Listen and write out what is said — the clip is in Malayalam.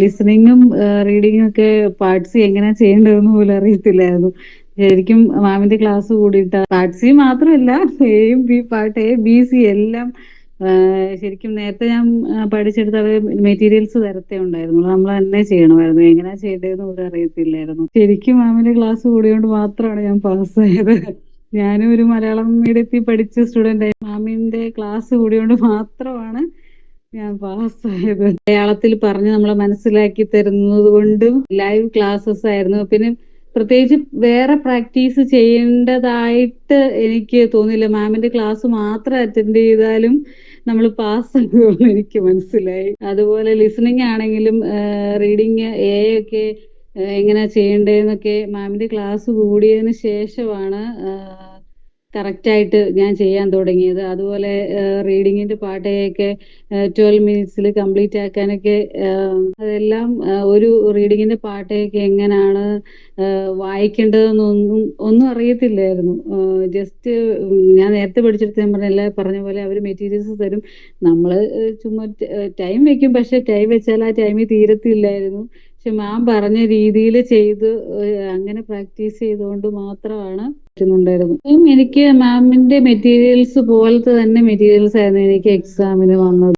ലിസണിങ്ങും റീഡിങ്ങും ഒക്കെ പാർട്സ് എങ്ങനെ ചെയ്യേണ്ടതെന്ന് പോലും അറിയത്തില്ലായിരുന്നു. ശരിക്കും മാമിന്റെ ക്ലാസ് കൂടിയിട്ട് പാർട്ട് സി മാത്രമല്ല, എയും B part A B C എല്ലാം ശരിക്കും നേരത്തെ ഞാൻ പഠിച്ചെടുത്ത മെറ്റീരിയൽസ് തരത്തേ ഉണ്ടായിരുന്നുള്ളൂ. നമ്മൾ തന്നെ ചെയ്യണമായിരുന്നു. എങ്ങനെയാ ചെയ്തതെന്ന് പോലും അറിയത്തില്ലായിരുന്നു. ശരിക്കും മാമിന്റെ ക്ലാസ് കൂടിയോണ്ട് മാത്രമാണ് ഞാൻ പാസ്സായത്. ഞാനും ഒരു മലയാളം മീഡിയത്തിൽ പഠിച്ച സ്റ്റുഡന്റ്. മാമിന്റെ ക്ലാസ് കൂടിയോണ്ട് മാത്രമാണ് ഞാൻ പാസ്സായത്. മലയാളത്തിൽ പറഞ്ഞ് നമ്മളെ മനസ്സിലാക്കി തരുന്നത് കൊണ്ടും ലൈവ് ക്ലാസ്സസ് ആയിരുന്നു. പിന്നെ പ്രത്യേകിച്ച് വേറെ പ്രാക്ടീസ് ചെയ്യേണ്ടതായിട്ട് എനിക്ക് തോന്നിയില്ല. മാമിന്റെ ക്ലാസ് മാത്രം അറ്റൻഡ് ചെയ്താലും നമ്മൾ പാസ്സാകുമെന്ന് എനിക്ക് മനസ്സിലായി. അതുപോലെ ലിസണിങ് ആണെങ്കിലും റീഡിങ് എ ഒക്കെ എങ്ങനെയാ ചെയ്യേണ്ടതെന്നൊക്കെ മാമിന്റെ ക്ലാസ് കൂടിയതിന് ശേഷമാണ് കറക്റ്റായിട്ട് ഞാൻ ചെയ്യാൻ തുടങ്ങിയത്. അതുപോലെ റീഡിങ്ങിന്റെ പാട്ടയൊക്കെ 12 മിനിറ്റ്സിൽ കംപ്ലീറ്റ് ആക്കാനൊക്കെ അതെല്ലാം ഒരു റീഡിങ്ങിന്റെ പാട്ടയൊക്കെ എങ്ങനെയാണ് വായിക്കേണ്ടതെന്നൊന്നും അറിയത്തില്ലായിരുന്നു. ജസ്റ്റ് ഞാൻ നേരത്തെ പഠിച്ചെടുത്ത് ഞാൻ പറഞ്ഞ പോലെ അവർ മെറ്റീരിയൽസ് തരും. നമ്മൾ ചുമ്മാ ടൈം വെക്കും. പക്ഷെ ടൈം വെച്ചാൽ ആ ടൈമിൽ തീരത്തില്ലായിരുന്നു. പക്ഷെ മാം പറഞ്ഞ രീതിയിൽ ചെയ്ത് അങ്ങനെ പ്രാക്ടീസ് ചെയ്തുകൊണ്ട് മാത്രമാണ് പറ്റുന്നുണ്ടായിരുന്നു. എനിക്ക് മാമിന്റെ മെറ്റീരിയൽസ് പോലത്തെ തന്നെ മെറ്റീരിയൽസ് ആയിരുന്നു എനിക്ക് എക്സാമിന് വന്നത്.